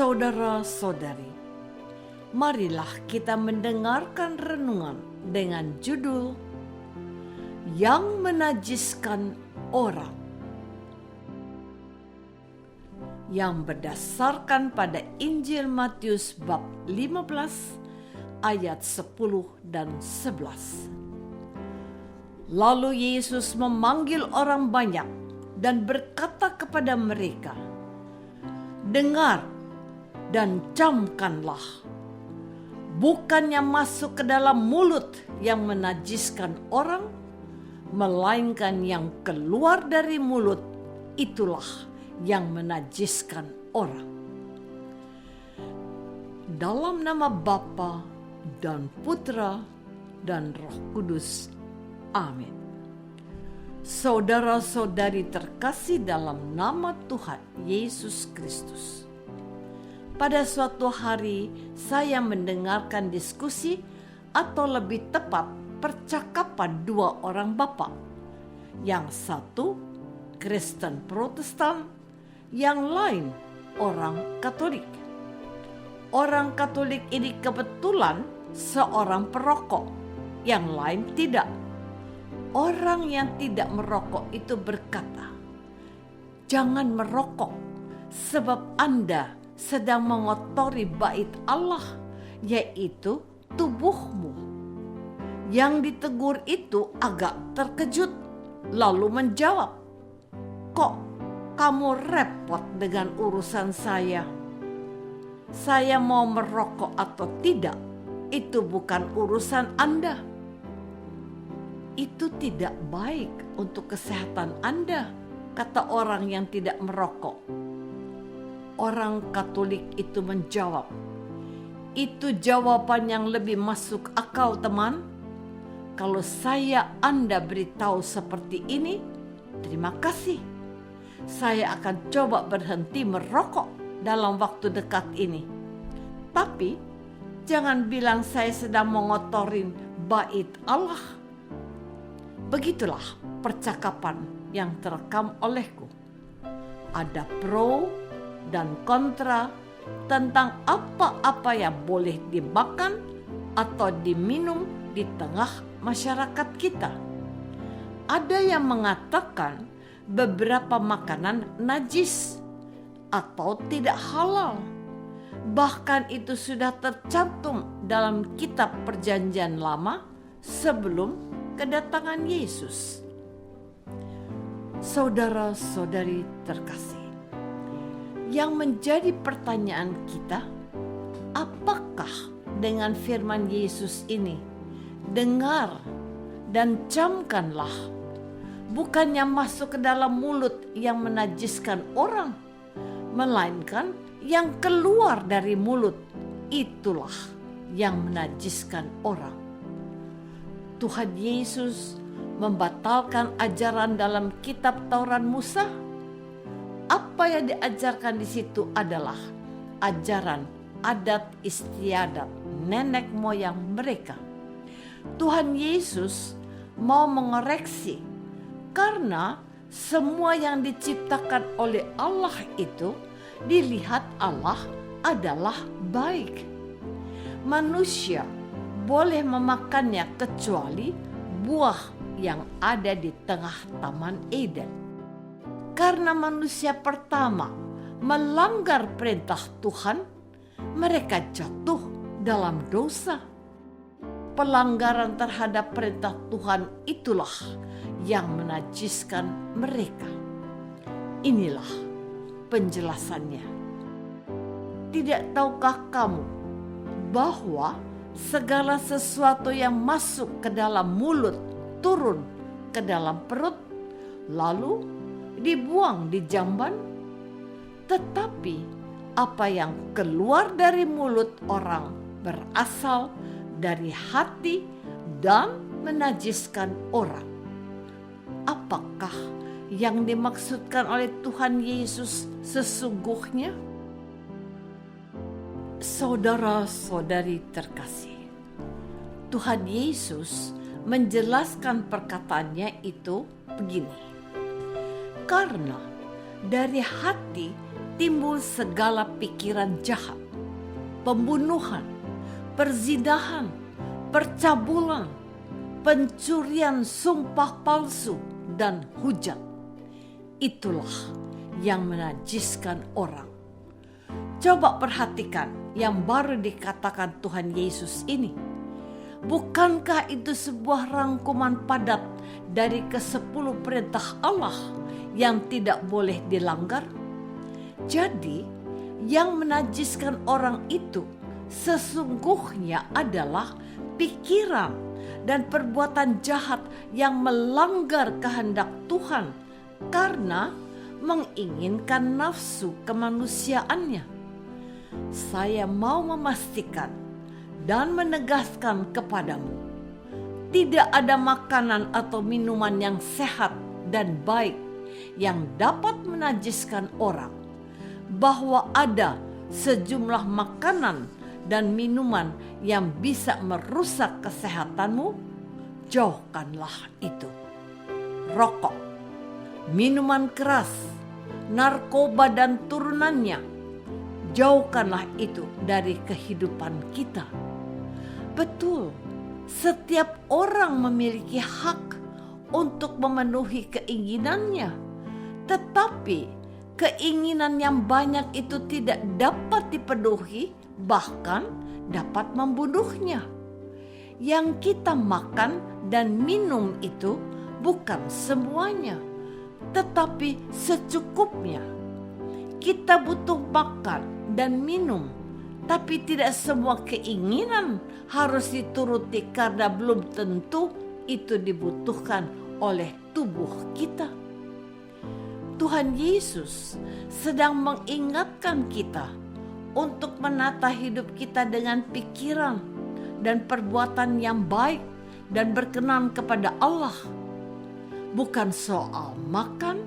Saudara-saudari, marilah kita mendengarkan renungan dengan judul Yang Menajiskan Orang, yang berdasarkan pada Injil Matius bab 15 ayat 10 dan 11. Lalu Yesus memanggil orang banyak dan berkata kepada mereka, "Dengar dan camkanlah. Bukannya masuk ke dalam mulut yang menajiskan orang, melainkan yang keluar dari mulut itulah yang menajiskan orang." Dalam nama Bapa dan Putra dan Roh Kudus. Amin. Saudara-saudari terkasih dalam nama Tuhan Yesus Kristus. Pada suatu hari saya mendengarkan diskusi atau lebih tepat percakapan dua orang bapak. Yang satu Kristen Protestan, yang lain orang Katolik. Orang Katolik ini kebetulan seorang perokok, yang lain tidak. Orang yang tidak merokok itu berkata, "Jangan merokok sebab Anda sedang mengotori bait Allah, yaitu tubuhmu." Yang ditegur itu agak terkejut, lalu menjawab, "Kok kamu repot dengan urusan saya? Saya mau merokok atau tidak, itu bukan urusan Anda. Itu tidak baik untuk kesehatan Anda," kata orang yang tidak merokok. Orang Katolik itu menjawab, "Itu jawaban yang lebih masuk akal, teman. Kalau Anda beritahu seperti ini, terima kasih. Saya akan coba berhenti merokok dalam waktu dekat ini. Tapi jangan bilang saya sedang mengotorin bait Allah." Begitulah percakapan yang terekam olehku. Ada pro dan kontra tentang apa-apa yang boleh dimakan atau diminum di tengah masyarakat kita. Ada yang mengatakan beberapa makanan najis atau tidak halal. Bahkan itu sudah tercantum dalam kitab Perjanjian Lama sebelum kedatangan Yesus. Saudara-saudari terkasih, yang menjadi pertanyaan kita, apakah dengan firman Yesus ini, "Dengar dan camkanlah," bukannya masuk ke dalam mulut yang menajiskan orang, melainkan yang keluar dari mulut itulah yang menajiskan orang. Tuhan Yesus membatalkan ajaran dalam kitab Taurat Musa. Apa yang diajarkan di situ adalah ajaran adat istiadat nenek moyang mereka. Tuhan Yesus mau mengoreksi, karena semua yang diciptakan oleh Allah itu dilihat Allah adalah baik. Manusia boleh memakannya kecuali buah yang ada di tengah Taman Eden. Karena manusia pertama melanggar perintah Tuhan, mereka jatuh dalam dosa. Pelanggaran terhadap perintah Tuhan itulah yang menajiskan mereka. Inilah penjelasannya. Tidak tahukah kamu bahwa segala sesuatu yang masuk ke dalam mulut turun ke dalam perut, lalu dibuang di jamban? Tetapi apa yang keluar dari mulut orang berasal dari hati dan menajiskan orang. Apakah yang dimaksudkan oleh Tuhan Yesus sesungguhnya? Saudara-saudari terkasih, Tuhan Yesus menjelaskan perkataannya itu begini. Karena dari hati timbul segala pikiran jahat, pembunuhan, perzinahan, percabulan, pencurian, sumpah palsu, dan hujat. Itulah yang menajiskan orang. Coba perhatikan yang baru dikatakan Tuhan Yesus ini. Bukankah itu sebuah rangkuman padat dari ke-10 perintah Allah yang tidak boleh dilanggar? Jadi, yang menajiskan orang itu sesungguhnya adalah pikiran dan perbuatan jahat yang melanggar kehendak Tuhan karena menginginkan nafsu kemanusiaannya. Saya mau memastikan dan menegaskan kepadamu, tidak ada makanan atau minuman yang sehat dan baik yang dapat menajiskan orang. Bahwa ada sejumlah makanan dan minuman yang bisa merusak kesehatanmu, jauhkanlah itu. Rokok, minuman keras, narkoba dan turunannya, jauhkanlah itu dari kehidupan kita. Betul, setiap orang memiliki hak untuk memenuhi keinginannya, tetapi keinginan yang banyak itu tidak dapat dipenuhi, bahkan dapat membunuhnya. Yang kita makan dan minum itu bukan semuanya, tetapi secukupnya. Kita butuh makan dan minum, tapi tidak semua keinginan harus dituruti karena belum tentu itu dibutuhkan oleh tubuh kita. Tuhan Yesus sedang mengingatkan kita untuk menata hidup kita dengan pikiran dan perbuatan yang baik dan berkenan kepada Allah. Bukan soal makan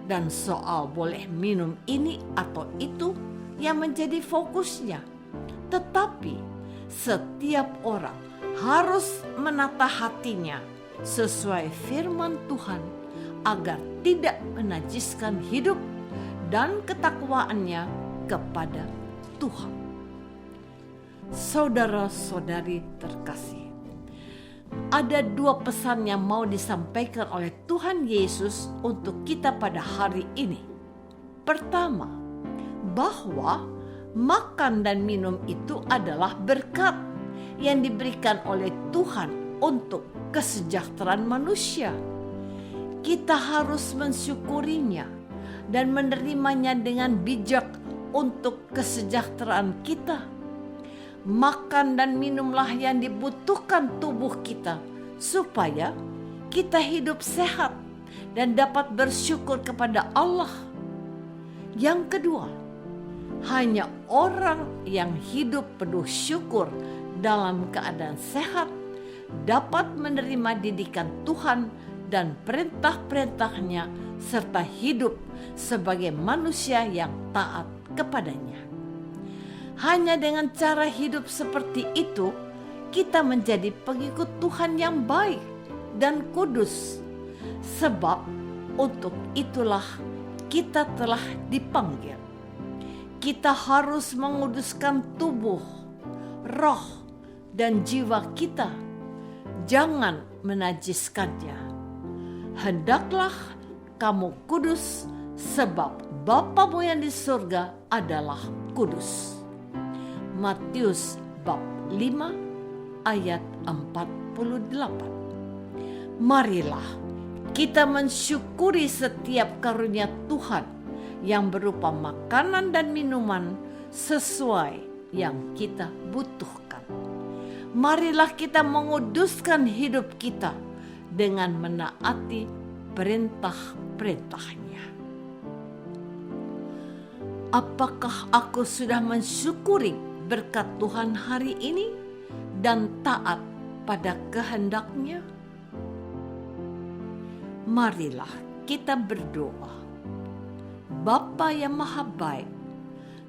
dan soal boleh minum ini atau itu yang menjadi fokusnya, tetapi setiap orang harus menata hatinya sesuai firman Tuhan agar tidak menajiskan hidup dan ketakwaannya kepada Tuhan. Saudara-saudari terkasih, ada 2 pesan yang mau disampaikan oleh Tuhan Yesus untuk kita pada hari ini. Pertama, bahwa makan dan minum itu adalah berkat yang diberikan oleh Tuhan untuk kesejahteraan manusia. Kita harus mensyukurinya dan menerimanya dengan bijak untuk kesejahteraan kita. Makan dan minumlah yang dibutuhkan tubuh kita supaya kita hidup sehat dan dapat bersyukur kepada Allah. Yang kedua, hanya orang yang hidup penuh syukur dalam keadaan sehat dapat menerima didikan Tuhan dan perintah-perintahnya serta hidup sebagai manusia yang taat kepadanya. Hanya dengan cara hidup seperti itu, kita menjadi pengikut Tuhan yang baik dan kudus. Sebab untuk itulah kita telah dipanggil. Kita harus menguduskan tubuh, roh, dan jiwa kita. Jangan menajiskannya. Hendaklah kamu kudus sebab Bapamu yang di surga adalah kudus. Matius bab 5 ayat 48. Marilah kita mensyukuri setiap karunia Tuhan yang berupa makanan dan minuman sesuai yang kita butuhkan. Marilah kita menguduskan hidup kita dengan menaati perintah-perintahnya. Apakah aku sudah mensyukuri berkat Tuhan hari ini dan taat pada kehendak-Nya? Marilah kita berdoa. Bapa yang Maha Baik,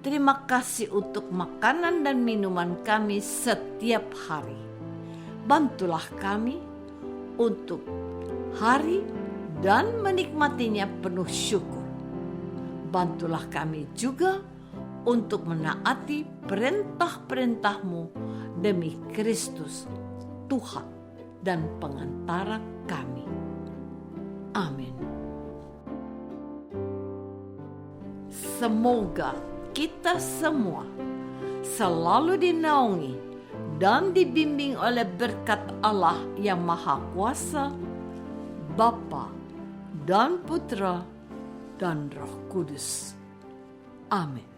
terima kasih untuk makanan dan minuman kami setiap hari. Bantulah kami untuk hari dan menikmatinya penuh syukur. bantulah kami juga untuk menaati perintah-perintah-Mu demi Kristus, Tuhan dan pengantara kami. Amin. Semoga kita semua selalu dinaungi dan dibimbing oleh berkat Allah yang Maha Kuasa, Bapa dan Putra dan Roh Kudus. Amin.